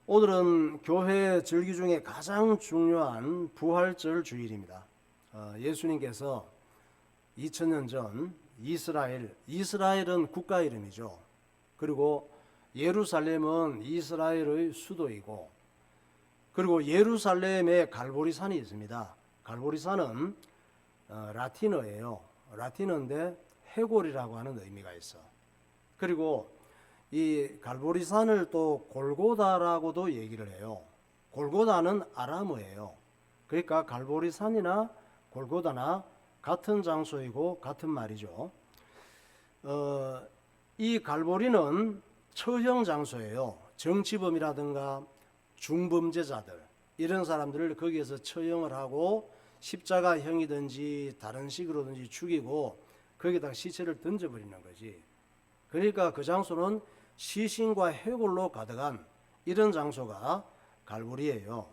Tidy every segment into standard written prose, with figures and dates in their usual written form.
오늘은 교회 절기 중에 가장 중요한 부활절 주일입니다. 예수님께서 2000년 전 이스라엘은 국가 이름이죠. 그리고 예루살렘은 이스라엘의 수도이고, 그리고 예루살렘에 갈보리산이 있습니다. 갈보리산은 라틴어예요. 라틴어인데 해골이라고 하는 의미가 있어. 그리고 이 갈보리산을 또 골고다라고도 얘기를 해요. 골고다는 아람어예요. 그러니까 갈보리산이나 골고다나 같은 장소이고 같은 말이죠. 이 갈보리는 처형 장소예요. 정치범이라든가 중범죄자들, 이런 사람들을 거기에서 처형을 하고 십자가형이든지 다른 식으로든지 죽이고 거기다가 시체를 던져버리는 거지. 그러니까 그 장소는 시신과 해골로 가득한 이런 장소가 갈보리예요.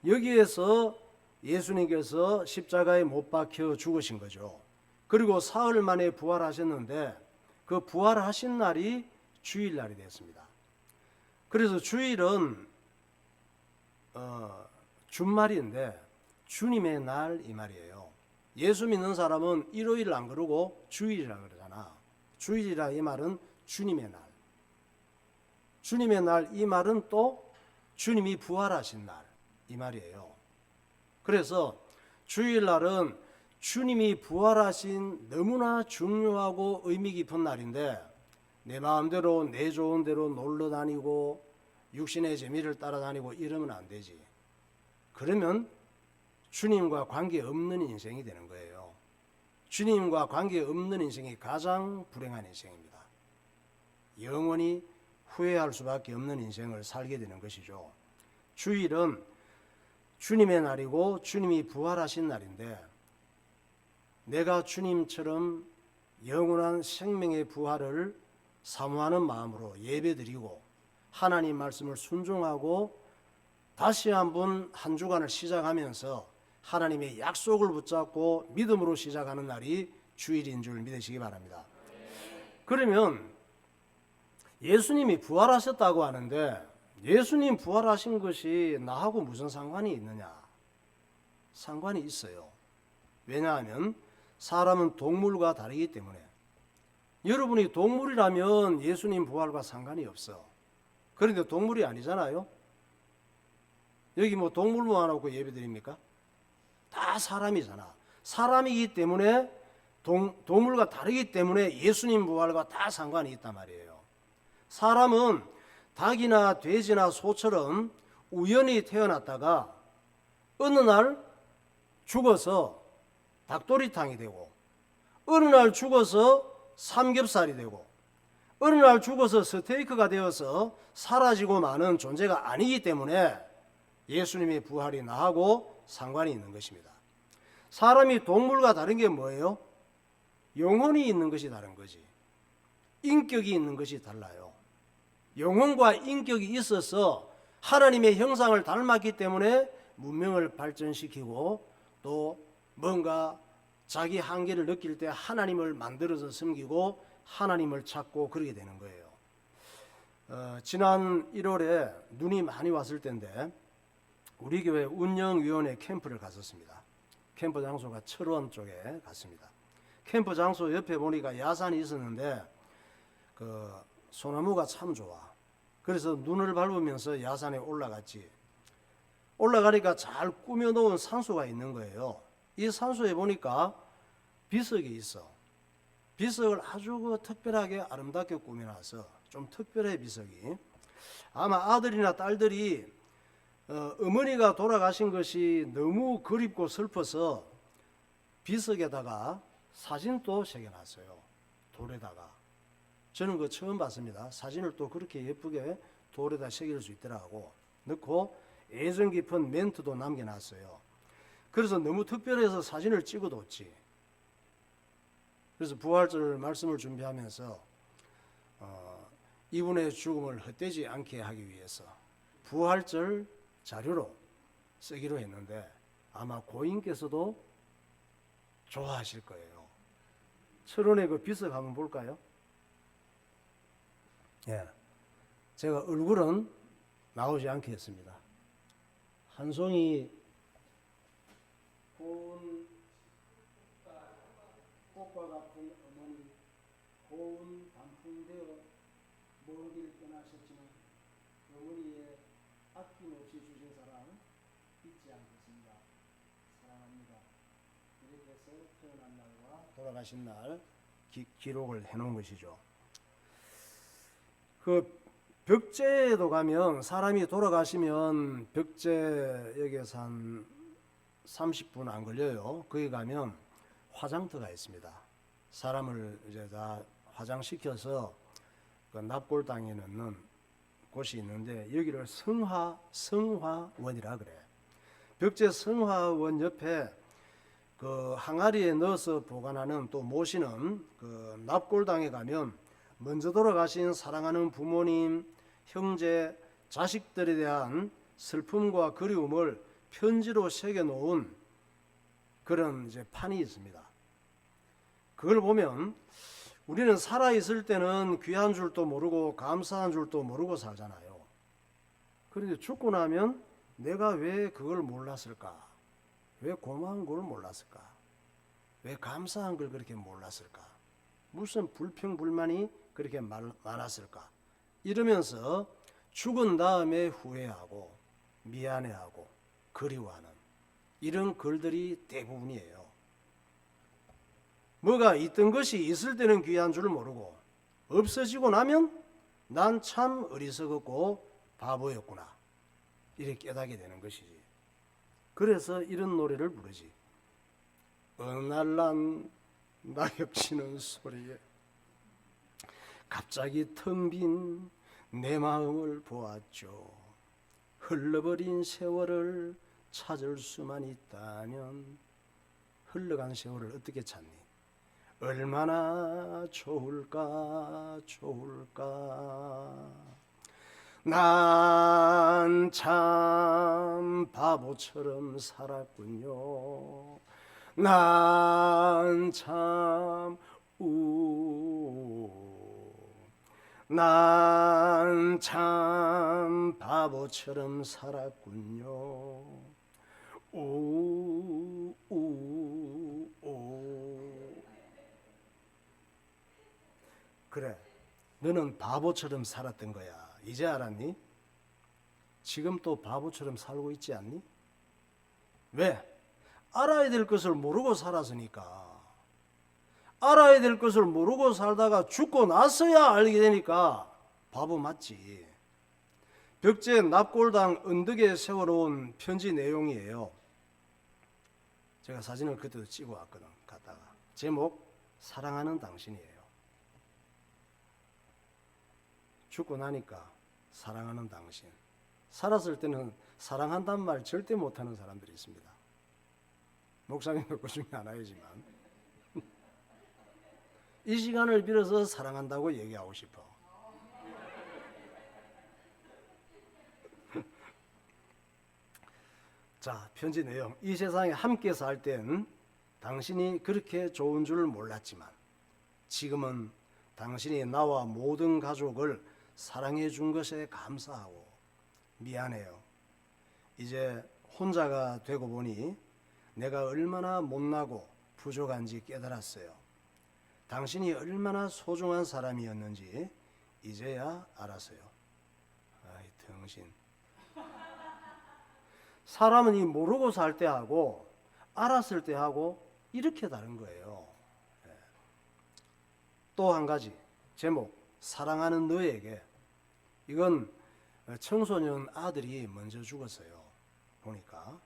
여기에서 예수님께서 십자가에 못 박혀 죽으신 거죠. 그리고 사흘 만에 부활하셨는데 그 부활하신 날이 주일날이 됐습니다. 그래서 주일은 준말인데 주님의 날 이 말이에요. 예수 믿는 사람은 일요일 안 그러고 주일이라 그러잖아. 주일이라 이 말은 주님의 날. 주님의 날 이 말은 또 주님이 부활하신 날 이 말이에요. 그래서 주일날은 주님이 부활하신 너무나 중요하고 의미 깊은 날인데, 내 마음대로 내 좋은 대로 놀러 다니고 육신의 재미를 따라다니고 이러면 안 되지. 그러면 주님과 관계없는 인생이 되는 거예요. 주님과 관계없는 인생이 가장 불행한 인생입니다. 영원히 후회할 수밖에 없는 인생을 살게 되는 것이죠. 주일은 주님의 날이고 주님이 부활하신 날인데, 내가 주님처럼 영원한 생명의 부활을 사모하는 마음으로 예배드리고 하나님 말씀을 순종하고 다시 한번 한 주간을 시작하면서 하나님의 약속을 붙잡고 믿음으로 시작하는 날이 주일인 줄 믿으시기 바랍니다. 그러면 예수님이 부활하셨다고 하는데, 예수님 부활하신 것이 나하고 무슨 상관이 있느냐? 상관이 있어요. 왜냐하면 사람은 동물과 다르기 때문에. 여러분이 동물이라면 예수님 부활과 상관이 없어. 그런데 동물이 아니잖아요. 여기 뭐 동물 모아놓고 예배드립니까? 다 사람이잖아. 사람이기 때문에 동물과 다르기 때문에 예수님 부활과 다 상관이 있단 말이에요. 사람은 닭이나 돼지나 소처럼 우연히 태어났다가 어느 날 죽어서 닭도리탕이 되고, 어느 날 죽어서 삼겹살이 되고, 어느 날 죽어서 스테이크가 되어서 사라지고 마는 존재가 아니기 때문에 예수님의 부활이 나하고 상관이 있는 것입니다. 사람이 동물과 다른 게 뭐예요? 영혼이 있는 것이 다른 거지. 인격이 있는 것이 달라요. 영혼과 인격이 있어서 하나님의 형상을 닮았기 때문에 문명을 발전시키고, 또 뭔가 자기 한계를 느낄 때 하나님을 만들어서 섬기고 하나님을 찾고 그러게 되는 거예요. 지난 1월에 눈이 많이 왔을 때인데 우리 교회 운영위원회 캠프를 갔었습니다. 캠프 장소가 철원 쪽에 갔습니다. 캠프 장소 옆에 보니까 야산이 있었는데 그 소나무가 참 좋아. 그래서 눈을 밟으면서 야산에 올라갔지. 올라가니까 잘 꾸며놓은 산소가 있는 거예요. 이 산소에 보니까 비석이 있어. 비석을 아주 특별하게 아름답게 꾸며놔서 좀 특별해, 비석이. 아마 아들이나 딸들이 어머니가 돌아가신 것이 너무 그립고 슬퍼서 비석에다가 사진도 새겨놨어요. 돌에다가. 저는 그거 처음 봤습니다. 사진을 또 그렇게 예쁘게 돌에다 새길 수 있더라고. 넣고 애정 깊은 멘트도 남겨놨어요. 그래서 너무 특별해서 사진을 찍어뒀지. 그래서 부활절 말씀을 준비하면서 이분의 죽음을 헛되지 않게 하기 위해서 부활절 자료로 쓰기로 했는데 아마 고인께서도 좋아하실 거예요. 철원의 그 비석 한번 볼까요? 예. 제가 얼굴은 나오지 않게 했습니다. 한 송이 고운 꽃과 같은 어머니, 고운 단풍 되어 먼 길 떠나셨지만 어머니의 아낌없이 주신 사랑 잊지 않겠습니다. 사랑합니다. 이렇게 해서 태어난 날과 돌아가신 날 기록을 해놓은 것이죠. 그 벽제에도 가면 사람이 돌아가시면 벽제역에서 한 30분 안 걸려요. 거기 가면 화장터가 있습니다. 사람을 이제 다 화장시켜서 그 납골당에 넣는 곳이 있는데 여기를 성화원이라 그래. 벽제 성화원 옆에 그 항아리에 넣어서 보관하는 또 모시는 그 납골당에 가면 먼저 돌아가신 사랑하는 부모님, 형제, 자식들에 대한 슬픔과 그리움을 편지로 새겨 놓은 그런 이제 판이 있습니다. 그걸 보면 우리는 살아 있을 때는 귀한 줄도 모르고 감사한 줄도 모르고 살잖아요. 그런데 죽고 나면 내가 왜 그걸 몰랐을까? 왜 고마운 걸 몰랐을까? 왜 감사한 걸 그렇게 몰랐을까? 무슨 불평불만이 그렇게 많았을까? 이러면서 죽은 다음에 후회하고 미안해하고 그리워하는 이런 글들이 대부분이에요. 뭐가 있던 것이 있을 때는 귀한 줄 모르고 없어지고 나면 난 참 어리석었고 바보였구나 이렇게 깨닫게 되는 것이지. 그래서 이런 노래를 부르지. 어느 날 난 낙엽치는 소리에 갑자기 텅 빈 내 마음을 보았죠. 흘러버린 세월을 찾을 수만 있다면 흘러간 세월을 어떻게 찾니? 얼마나 좋을까 좋을까. 난 참 바보처럼 살았군요. 난 참 난 참 바보처럼 살았군요. 그래, 너는 바보처럼 살았던 거야. 이제 알았니? 지금 또 바보처럼 살고 있지 않니? 왜? 알아야 될 것을 모르고 살았으니까. 알아야 될 것을 모르고 살다가 죽고 나서야 알게 되니까 바보 맞지. 벽제 납골당 언덕에 세워놓은 편지 내용이에요. 제가 사진을 그때도 찍어 왔거든. 갔다가 제목 사랑하는 당신이에요. 죽고 나니까 사랑하는 당신. 살았을 때는 사랑한다는 말 절대 못하는 사람들이 있습니다. 목사님도 그 중에 하나이지만 이 시간을 빌어서 사랑한다고 얘기하고 싶어. 자, 편지 내용. 이 세상에 함께 살 땐 당신이 그렇게 좋은 줄 몰랐지만 지금은 당신이 나와 모든 가족을 사랑해 준 것에 감사하고 미안해요. 이제 혼자가 되고 보니 내가 얼마나 못나고 부족한지 깨달았어요. 당신이 얼마나 소중한 사람이었는지 이제야 알았어요. 아이, 당신. 사람은 이 모르고 살 때 하고 알았을 때 하고 이렇게 다른 거예요. 또 한 가지 제목 사랑하는 너에게. 이건 청소년 아들이 먼저 죽었어요. 보니까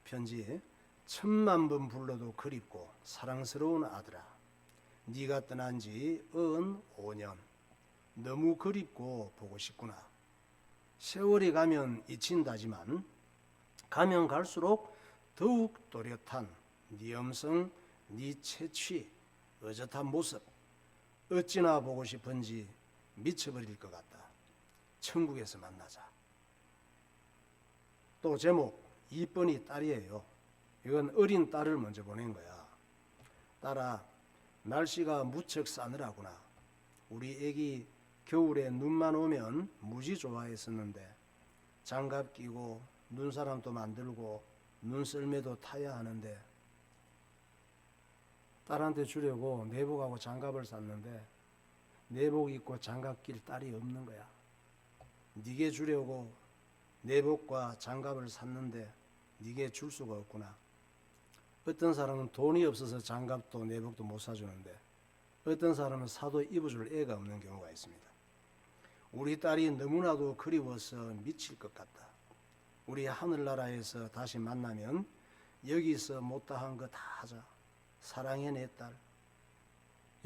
편지. 10,000번 불러도 그립고 사랑스러운 아들아, 네가 떠난 지 5년. 너무 그립고 보고 싶구나. 세월이 가면 잊힌다지만 가면 갈수록 더욱 또렷한 네 음성, 네 채취, 어젓한 모습 어찌나 보고 싶은지 미쳐버릴 것 같다. 천국에서 만나자. 또 제목 이쁜이 딸이에요. 이건 어린 딸을 먼저 보낸 거야. 딸아, 날씨가 무척 싸늘하구나. 우리 애기 겨울에 눈만 오면 무지 좋아했었는데 장갑 끼고 눈사람도 만들고 눈썰매도 타야 하는데 딸한테 주려고 내복하고 장갑을 샀는데 내복 입고 장갑 낄 딸이 없는 거야. 네게 주려고 내복과 장갑을 샀는데 네게 줄 수가 없구나. 어떤 사람은 돈이 없어서 장갑도 내복도 못 사주는데 어떤 사람은 사도 입어줄 애가 없는 경우가 있습니다. 우리 딸이 너무나도 그리워서 미칠 것 같다. 우리 하늘나라에서 다시 만나면 여기서 못다한 거 다 하자. 사랑해 내 딸.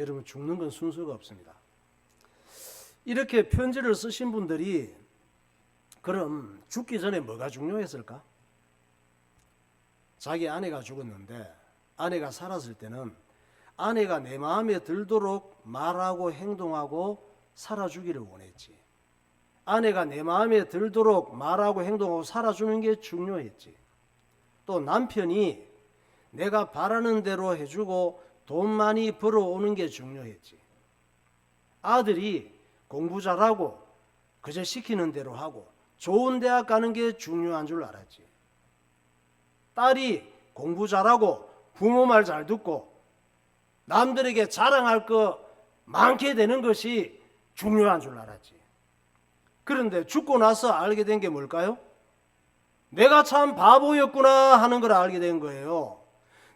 여러분, 죽는 건 순서가 없습니다. 이렇게 편지를 쓰신 분들이 그럼 죽기 전에 뭐가 중요했을까? 자기 아내가 죽었는데 아내가 살았을 때는 아내가 내 마음에 들도록 말하고 행동하고 살아주기를 원했지. 아내가 내 마음에 들도록 말하고 행동하고 살아주는 게 중요했지. 또 남편이 내가 바라는 대로 해주고 돈 많이 벌어오는 게 중요했지. 아들이 공부 잘하고 그저 시키는 대로 하고 좋은 대학 가는 게 중요한 줄 알았지. 딸이 공부 잘하고 부모 말 잘 듣고 남들에게 자랑할 거 많게 되는 것이 중요한 줄 알았지. 그런데 죽고 나서 알게 된 게 뭘까요? 내가 참 바보였구나 하는 걸 알게 된 거예요.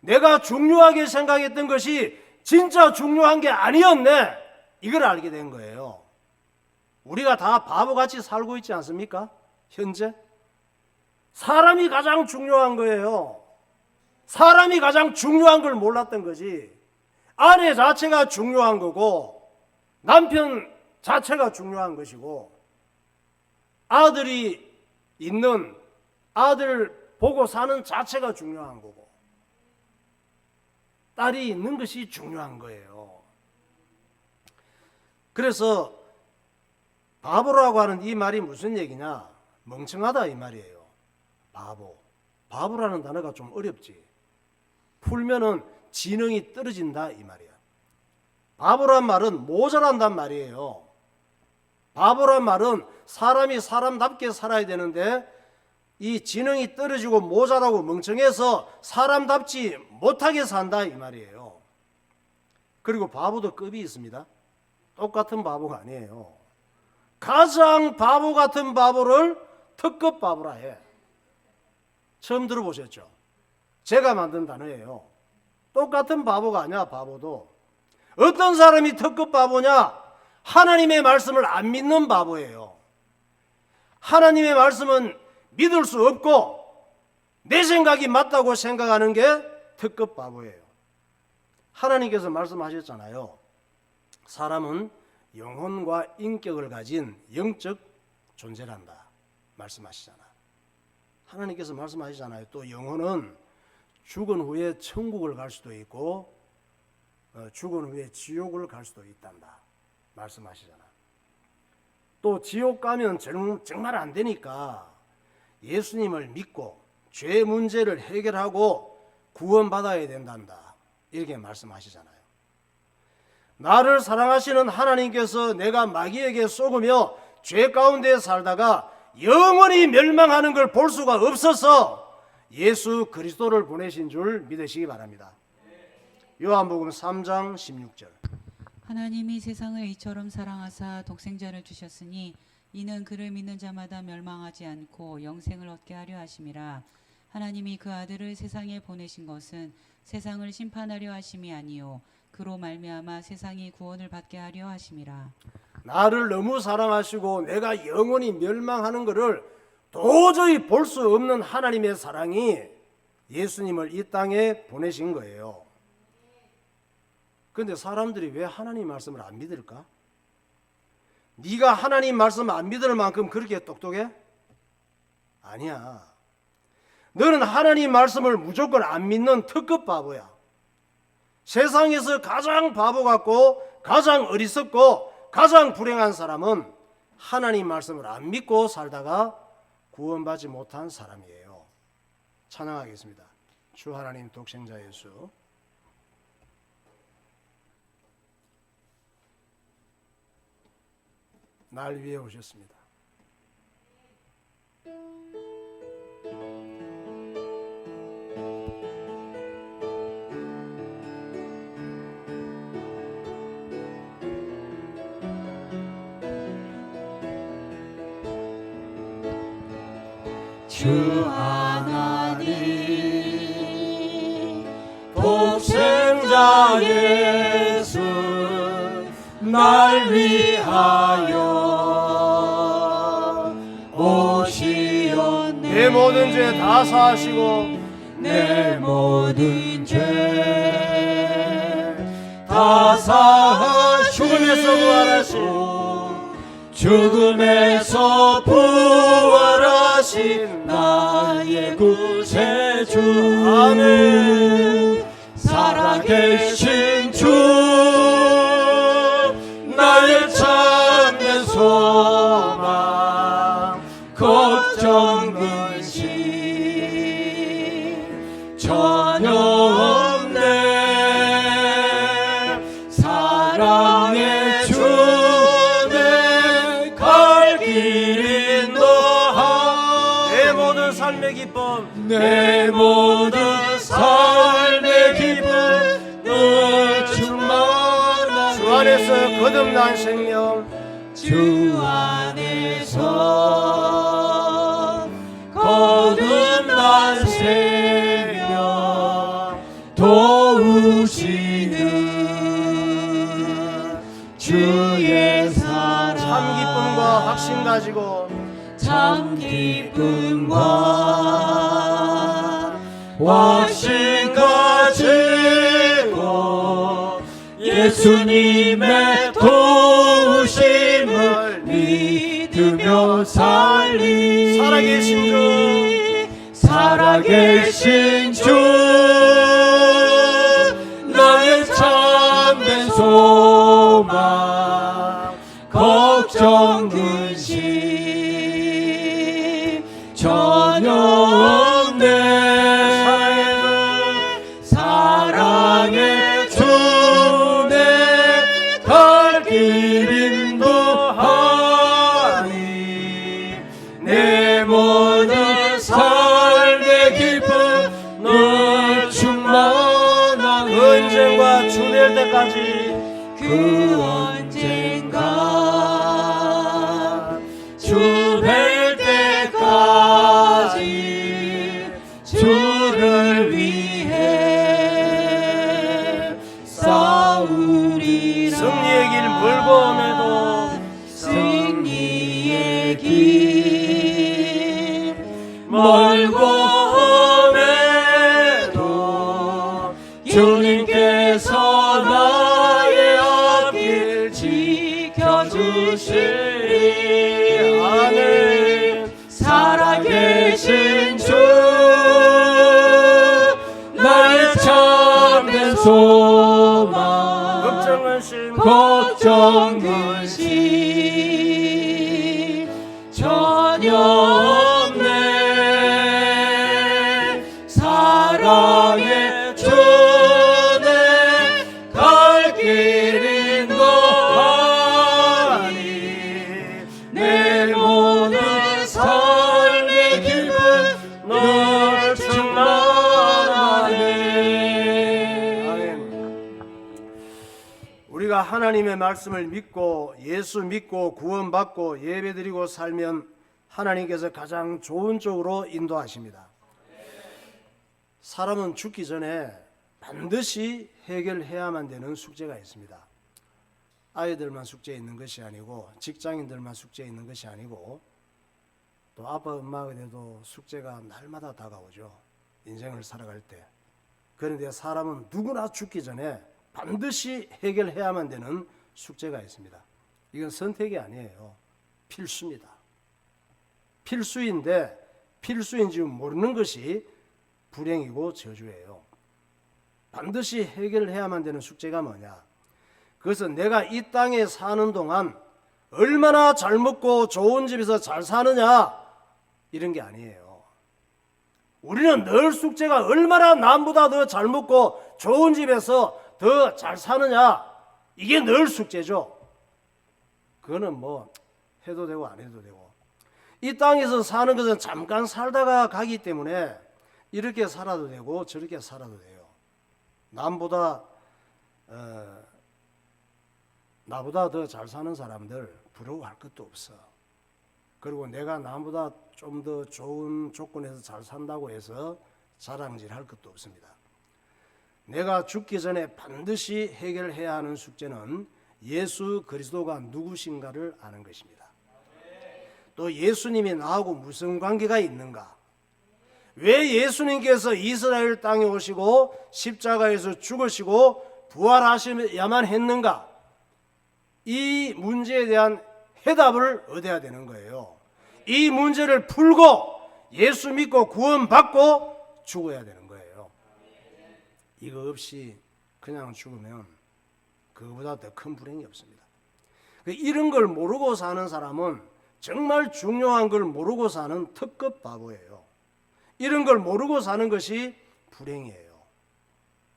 내가 중요하게 생각했던 것이 진짜 중요한 게 아니었네. 이걸 알게 된 거예요. 우리가 다 바보같이 살고 있지 않습니까? 현재 사람이 가장 중요한 거예요. 사람이 가장 중요한 걸 몰랐던 거지. 아내 자체가 중요한 거고 남편 자체가 중요한 것이고 아들이 있는 아들 보고 사는 자체가 중요한 거고 딸이 있는 것이 중요한 거예요. 그래서 바보라고 하는 이 말이 무슨 얘기냐? 멍청하다 이 말이에요. 바보. 바보라는 단어가 좀 어렵지. 풀면은 지능이 떨어진다 이 말이야. 바보란 말은 모자란단 말이에요. 바보란 말은 사람이 사람답게 살아야 되는데 이 지능이 떨어지고 모자라고 멍청해서 사람답지 못하게 산다 이 말이에요. 그리고 바보도 급이 있습니다. 똑같은 바보가 아니에요. 가장 바보 같은 바보를 특급 바보라 해. 처음 들어보셨죠? 제가 만든 단어예요. 똑같은 바보가 아니야. 바보도 어떤 사람이 특급 바보냐? 하나님의 말씀을 안 믿는 바보예요. 하나님의 말씀은 믿을 수 없고 내 생각이 맞다고 생각하는 게 특급 바보예요. 하나님께서 말씀하셨잖아요. 사람은 영혼과 인격을 가진 영적 존재란다 말씀하시잖아. 하나님께서 말씀하시잖아요. 또 영혼은 죽은 후에 천국을 갈 수도 있고 죽은 후에 지옥을 갈 수도 있단다 말씀하시잖아. 또 지옥 가면 정말 안 되니까 예수님을 믿고 죄 문제를 해결하고 구원받아야 된단다 이렇게 말씀하시잖아요. 나를 사랑하시는 하나님께서 내가 마귀에게 속으며 죄 가운데 살다가 영원히 멸망하는 걸 볼 수가 없어서 예수 그리스도를 보내신 줄 믿으시기 바랍니다. 요한복음 3장 16절. 하나님이 세상을 이처럼 사랑하사 독생자를 주셨으니 이는 그를 믿는 자마다 멸망하지 않고 영생을 얻게 하려 하심이라. 하나님이 그 아들을 세상에 보내신 것은 세상을 심판하려 하심이 아니요 그로 말미암아 세상이 구원을 받게 하려 하심이라. 나를 너무 사랑하시고 내가 영원히 멸망하는 것을 도저히 볼 수 없는 하나님의 사랑이 예수님을 이 땅에 보내신 거예요. 그런데 사람들이 왜 하나님 말씀을 안 믿을까? 네가 하나님 말씀 안 믿을 만큼 그렇게 똑똑해? 아니야. 너는 하나님 말씀을 무조건 안 믿는 특급 바보야. 세상에서 가장 바보 같고 가장 어리석고 가장 불행한 사람은 하나님 말씀을 안 믿고 살다가 구원받지 못한 사람이에요. 찬양하겠습니다. 주 하나님 독생자 예수, 날 위해 오셨습니다. 주 하나님 독생자 예수 날 위하여 오시었네. 내 모든 죄 다 사하시고 내 모든 죄 다 사하시고 죽음에서 부활하신 나의 구세주 아멘. 살아계신 주 나의 참된 소망 걱정 근심 전혀 없네. 사랑의 주 내 갈 길 인도하. 내 모든 삶의 기쁨 내 모든 삶의 기쁨 늘 충만하네. 주 안에서 거듭난 생명 주 안에서 거듭난 생명 도우시는 주의 사랑 참 기쁨과 확신 가지고 참 기쁨과 확신 가지고 예수님의 도우심을 믿으며 살리. 살아계신 주 나의 참된 소망 걱정 근심 전혀 없네. 사랑의 주 내 갈 길 인도하니. 내 모든 삶의 기쁨 늘 충만한 언젠가 주 될 때까지 그 언젠가 주 뵐 때까지 주를 위해 싸우리라. 승리의 길 멀고 오매도 승리의 길 멀고 오매도 주님께서 나의 앞길 지켜주시리. 아멘. 살아계신 주 나의 참된 소망 걱정 근심 전혀 없네. 사랑의 주 내 갈 길 인도하니. 내 모든 삶의 기쁨 늘 충만하네. 아멘. 우리가 하나님의 말씀을 믿고 예수 믿고 구원받고 예배드리고 살면 하나님께서 가장 좋은 쪽으로 인도하십니다. 사람은 죽기 전에 반드시 해결해야만 되는 숙제가 있습니다. 아이들만 숙제 있는 것이 아니고 직장인들만 숙제 있는 것이 아니고 또 아빠 엄마가 돼도 숙제가 날마다 다가오죠. 인생을 살아갈 때. 그런데 사람은 누구나 죽기 전에 반드시 해결해야만 되는 숙제가 있습니다. 이건 선택이 아니에요. 필수입니다. 필수인데 필수인지 모르는 것이 불행이고 저주예요. 반드시 해결해야만 되는 숙제가 뭐냐? 그것은 내가 이 땅에 사는 동안 얼마나 잘 먹고 좋은 집에서 잘 사느냐 이런 게 아니에요. 우리는 늘 숙제가 얼마나 남보다 더 잘 먹고 좋은 집에서 더 잘 사느냐 이게 늘 숙제죠. 그거는 뭐 해도 되고 안 해도 되고 이 땅에서 사는 것은 잠깐 살다가 가기 때문에 이렇게 살아도 되고 저렇게 살아도 돼요. 나보다 더 잘 사는 사람들 부러워할 것도 없어. 그리고 내가 나보다 좀 더 좋은 조건에서 잘 산다고 해서 자랑질할 것도 없습니다. 내가 죽기 전에 반드시 해결해야 하는 숙제는 예수 그리스도가 누구신가를 아는 것입니다. 또 예수님이 나하고 무슨 관계가 있는가? 왜 예수님께서 이스라엘 땅에 오시고 십자가에서 죽으시고 부활하셔야만 했는가? 이 문제에 대한 해답을 얻어야 되는 거예요. 이 문제를 풀고 예수 믿고 구원받고 죽어야 되는 거예요. 이거 없이 그냥 죽으면 그거보다 더 큰 불행이 없습니다. 이런 걸 모르고 사는 사람은 정말 중요한 걸 모르고 사는 특급 바보예요. 이런 걸 모르고 사는 것이 불행이에요.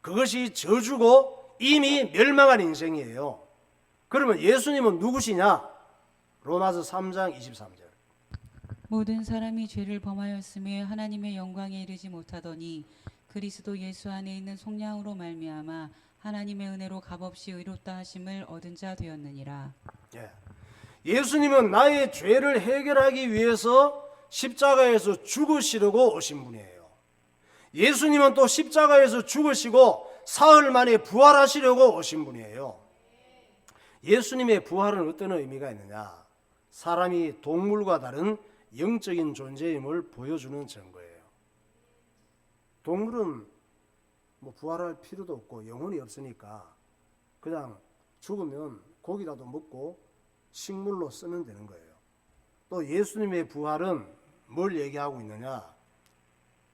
그것이 저주고 이미 멸망한 인생이에요. 그러면 예수님은 누구시냐? 로마서 3장 23절. 모든 사람이 죄를 범하였음에 하나님의 영광에 이르지 못하더니 그리스도 예수 안에 있는 속량으로 말미암아 하나님의 은혜로 값없이 의롭다 하심을 얻은 자 되었느니라. 예수님은 나의 죄를 해결하기 위해서 십자가에서 죽으시려고 오신 분이에요. 예수님은 또 십자가에서 죽으시고 사흘 만에 부활하시려고 오신 분이에요. 예수님의 부활은 어떤 의미가 있느냐? 사람이 동물과 다른 영적인 존재임을 보여주는 증거예요. 동물은 부활할 필요도 없고 영혼이 없으니까 그냥 죽으면 고기라도 먹고 식물로 쓰면 되는 거예요. 또 예수님의 부활은 뭘 얘기하고 있느냐?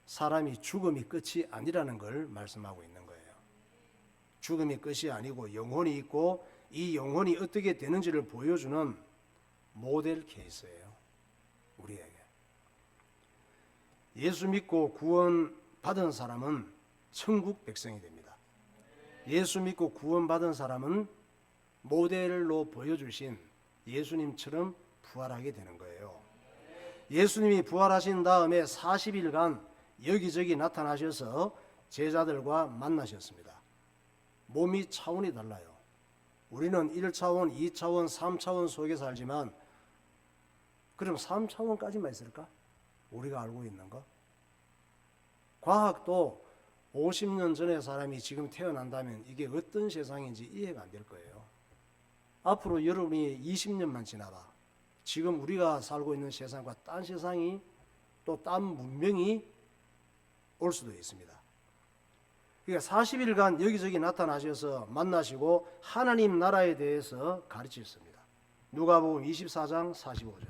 사람이 죽음이 끝이 아니라는 걸 말씀하고 있는 거예요. 죽음이 끝이 아니고 영혼이 있고 이 영혼이 어떻게 되는지를 보여주는 모델 케이스예요. 우리에게. 예수 믿고 구원 받은 사람은 천국 백성이 됩니다. 예수 믿고 구원 받은 사람은 모델로 보여주신 예수님처럼 부활하게 되는 거예요. 예수님이 부활하신 다음에 40일간 여기저기 나타나셔서 제자들과 만나셨습니다. 몸이 차원이 달라요. 우리는 1차원, 2차원, 3차원 속에 살지만 그럼 3차원까지만 있을까? 우리가 알고 있는 거? 과학도 50년 전의 사람이 지금 태어난다면 이게 어떤 세상인지 이해가 안 될 거예요. 앞으로 여러분이 20년만 지나봐. 지금 우리가 살고 있는 세상과 딴 세상이 또 딴 문명이 올 수도 있습니다. 그러니까 40일간 여기저기 나타나셔서 만나시고 하나님 나라에 대해서 가르치셨습니다. 누가복음 24장 45절.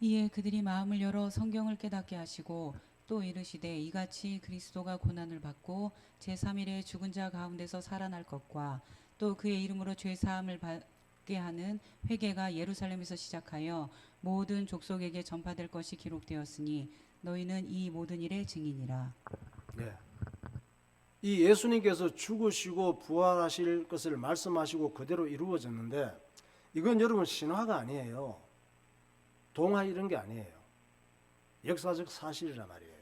이에 그들이 마음을 열어 성경을 깨닫게 하시고 또 이르시되 이같이 그리스도가 고난을 받고 제3일에 죽은 자 가운데서 살아날 것과 또 그의 이름으로 죄 사함을 받게 하는 회개가 예루살렘에서 시작하여 모든 족속에게 전파될 것이 기록되었으니 너희는 이 모든 일의 증인이라. 네. 이 예수님께서 죽으시고 부활하실 것을 말씀하시고 그대로 이루어졌는데 이건 여러분 신화가 아니에요. 동화 이런 게 아니에요. 역사적 사실이란 말이에요.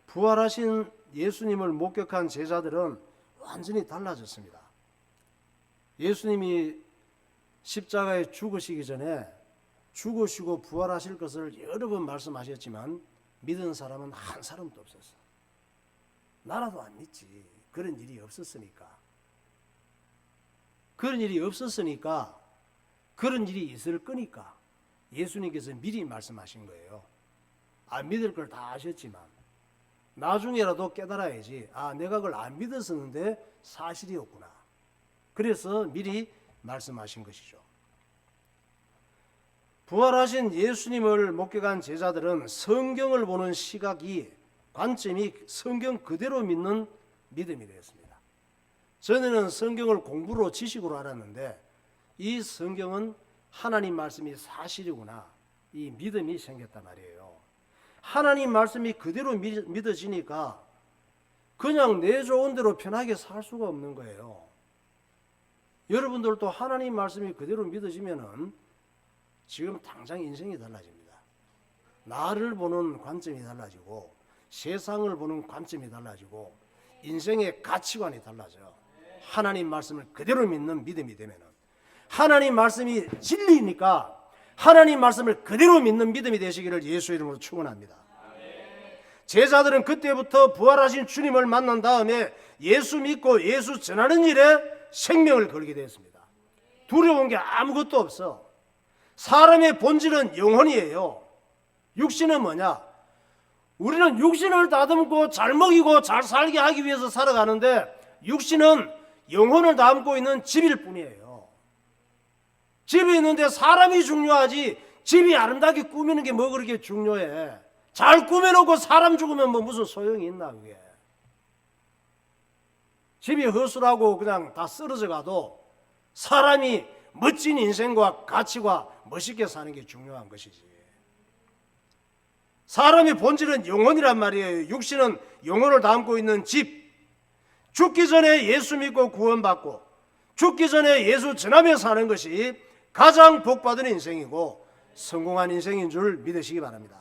부활하신 예수님을 목격한 제자들은 완전히 달라졌습니다. 예수님이 십자가에 죽으시기 전에 죽으시고 부활하실 것을 여러 번 말씀하셨지만 믿은 사람은 한 사람도 없었어. 나라도 안 믿지. 그런 일이 없었으니까. 그런 일이 없었으니까 그런 일이 있을 거니까 예수님께서 미리 말씀하신 거예요. 안 믿을 걸 다 아셨지만 나중에라도 깨달아야지. 내가 그걸 안 믿었었는데 사실이었구나. 그래서 미리 말씀하신 것이죠. 부활하신 예수님을 목격한 제자들은 성경을 보는 시각이 관점이 성경 그대로 믿는 믿음이 되었습니다. 전에는 성경을 공부로 지식으로 알았는데 이 성경은 하나님 말씀이 사실이구나. 이 믿음이 생겼단 말이에요. 하나님 말씀이 그대로 믿어지니까 그냥 내 좋은 대로 편하게 살 수가 없는 거예요. 여러분들도 하나님 말씀이 그대로 믿어지면은 지금 당장 인생이 달라집니다. 나를 보는 관점이 달라지고 세상을 보는 관점이 달라지고 인생의 가치관이 달라져. 하나님 말씀을 그대로 믿는 믿음이 되면은, 하나님 말씀이 진리니까 하나님 말씀을 그대로 믿는 믿음이 되시기를 예수 이름으로 축원합니다. 제자들은 그때부터 부활하신 주님을 만난 다음에 예수 믿고 예수 전하는 일에 생명을 걸게 되었습니다. 두려운 게 아무것도 없어. 사람의 본질은 영혼이에요. 육신은 뭐냐? 우리는 육신을 다듬고 잘 먹이고 잘 살게 하기 위해서 살아가는데, 육신은 영혼을 담고 있는 집일 뿐이에요. 집이 있는데 사람이 중요하지 집이 아름답게 꾸미는 게 뭐 그렇게 중요해. 잘 꾸며놓고 사람 죽으면 뭐 무슨 소용이 있나 그게. 집이 허술하고 그냥 다 쓰러져 가도 사람이 멋진 인생과 가치와 멋있게 사는 게 중요한 것이지. 사람의 본질은 영혼이란 말이에요. 육신은 영혼을 담고 있는 집. 죽기 전에 예수 믿고 구원받고 죽기 전에 예수 전하며 사는 것이 가장 복받은 인생이고 성공한 인생인 줄 믿으시기 바랍니다.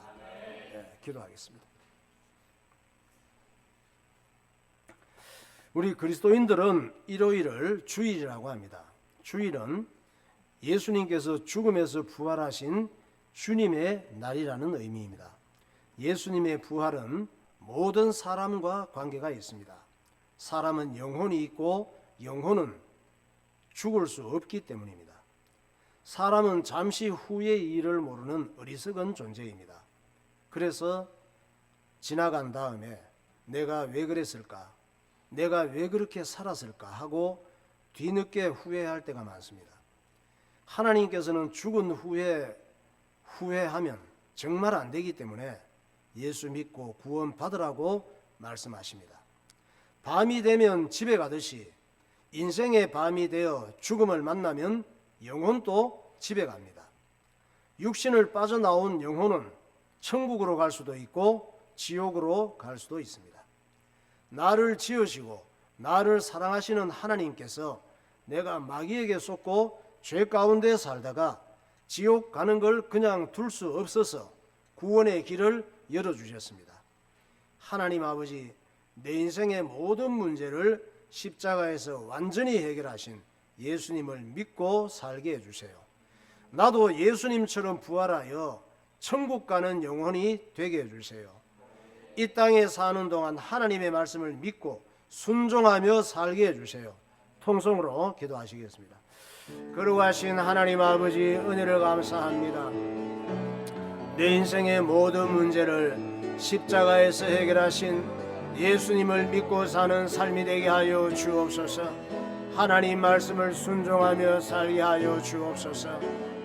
네, 기도하겠습니다. 우리 그리스도인들은 일요일을 주일이라고 합니다. 주일은 예수님께서 죽음에서 부활하신 주님의 날이라는 의미입니다. 예수님의 부활은 모든 사람과 관계가 있습니다. 사람은 영혼이 있고 영혼은 죽을 수 없기 때문입니다. 사람은 잠시 후의 일을 모르는 어리석은 존재입니다. 그래서 지나간 다음에 내가 왜 그랬을까? 내가 왜 그렇게 살았을까? 하고 뒤늦게 후회할 때가 많습니다. 하나님께서는 죽은 후에 후회하면 정말 안 되기 때문에 예수 믿고 구원 받으라고 말씀하십니다. 밤이 되면 집에 가듯이 인생의 밤이 되어 죽음을 만나면 영혼도 집에 갑니다. 육신을 빠져나온 영혼은 천국으로 갈 수도 있고 지옥으로 갈 수도 있습니다. 나를 지으시고 나를 사랑하시는 하나님께서 내가 마귀에게 속고 죄 가운데 살다가 지옥 가는 걸 그냥 둘 수 없어서 구원의 길을 열어주셨습니다. 하나님 아버지, 내 인생의 모든 문제를 십자가에서 완전히 해결하신 예수님을 믿고 살게 해주세요. 나도 예수님처럼 부활하여 천국 가는 영혼이 되게 해주세요. 이 땅에 사는 동안 하나님의 말씀을 믿고 순종하며 살게 해주세요. 통성으로 기도하시겠습니다. 거룩하신 하나님 아버지, 은혜를 감사합니다. 내 인생의 모든 문제를 십자가에서 해결하신 예수님을 믿고 사는 삶이 되게 하여 주옵소서. 하나님 말씀을 순종하며 살게 하여 주옵소서.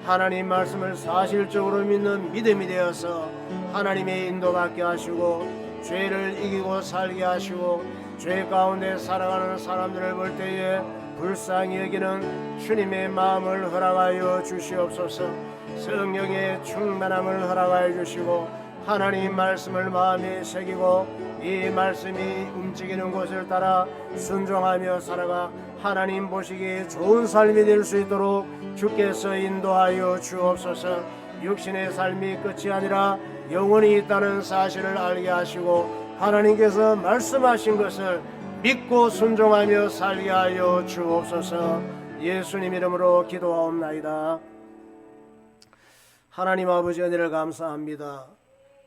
하나님 말씀을 사실적으로 믿는 믿음이 되어서 하나님의 인도받게 하시고 죄를 이기고 살게 하시고 죄 가운데 살아가는 사람들을 볼 때에 불쌍히 여기는 주님의 마음을 허락하여 주시옵소서. 성령의 충만함을 허락하여 주시고 하나님 말씀을 마음에 새기고 이 말씀이 움직이는 곳을 따라 순종하며 살아가 하나님 보시기에 좋은 삶이 될 수 있도록 주께서 인도하여 주옵소서. 육신의 삶이 끝이 아니라 영원히 있다는 사실을 알게 하시고 하나님께서 말씀하신 것을 믿고 순종하며 살게 하여 주옵소서. 예수님 이름으로 기도하옵나이다. 하나님 아버지, 은혜를 감사합니다.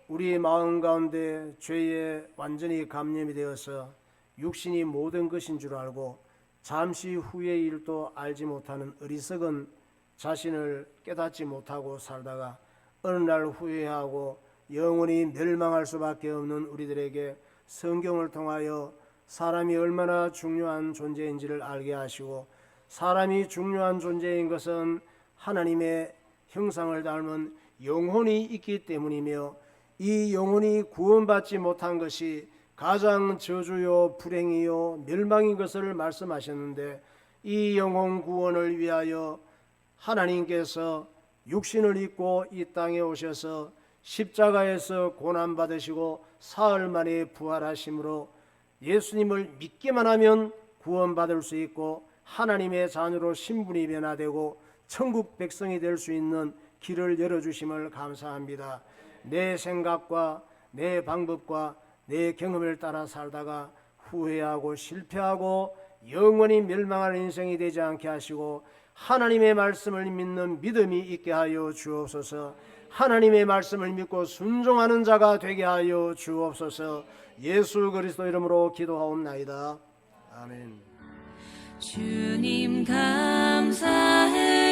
우리 마음 가운데 죄에 완전히 감염이 되어서 육신이 모든 것인 줄 알고 잠시 후의 일도 알지 못하는 어리석은 자신을 깨닫지 못하고 살다가 어느 날 후회하고 영원히 멸망할 수밖에 없는 우리들에게 성경을 통하여 사람이 얼마나 중요한 존재인지를 알게 하시고, 사람이 중요한 존재인 것은 하나님의 형상을 닮은 영혼이 있기 때문이며 이 영혼이 구원받지 못한 것이 가장 저주요 불행이요 멸망인 것을 말씀하셨는데, 이 영혼 구원을 위하여 하나님께서 육신을 입고 이 땅에 오셔서 십자가에서 고난받으시고 사흘 만에 부활하심으로 예수님을 믿기만 하면 구원받을 수 있고 하나님의 자녀로 신분이 변화되고 천국 백성이 될 수 있는 길을 열어주심을 감사합니다. 내 생각과 내 방법과 내 경험을 따라 살다가 후회하고 실패하고 영원히 멸망할 인생이 되지 않게 하시고 하나님의 말씀을 믿는 믿음이 있게 하여 주옵소서. 하나님의 말씀을 믿고 순종하는 자가 되게 하여 주옵소서. 예수 그리스도 이름으로 기도하옵나이다. 아멘. 주님 감사해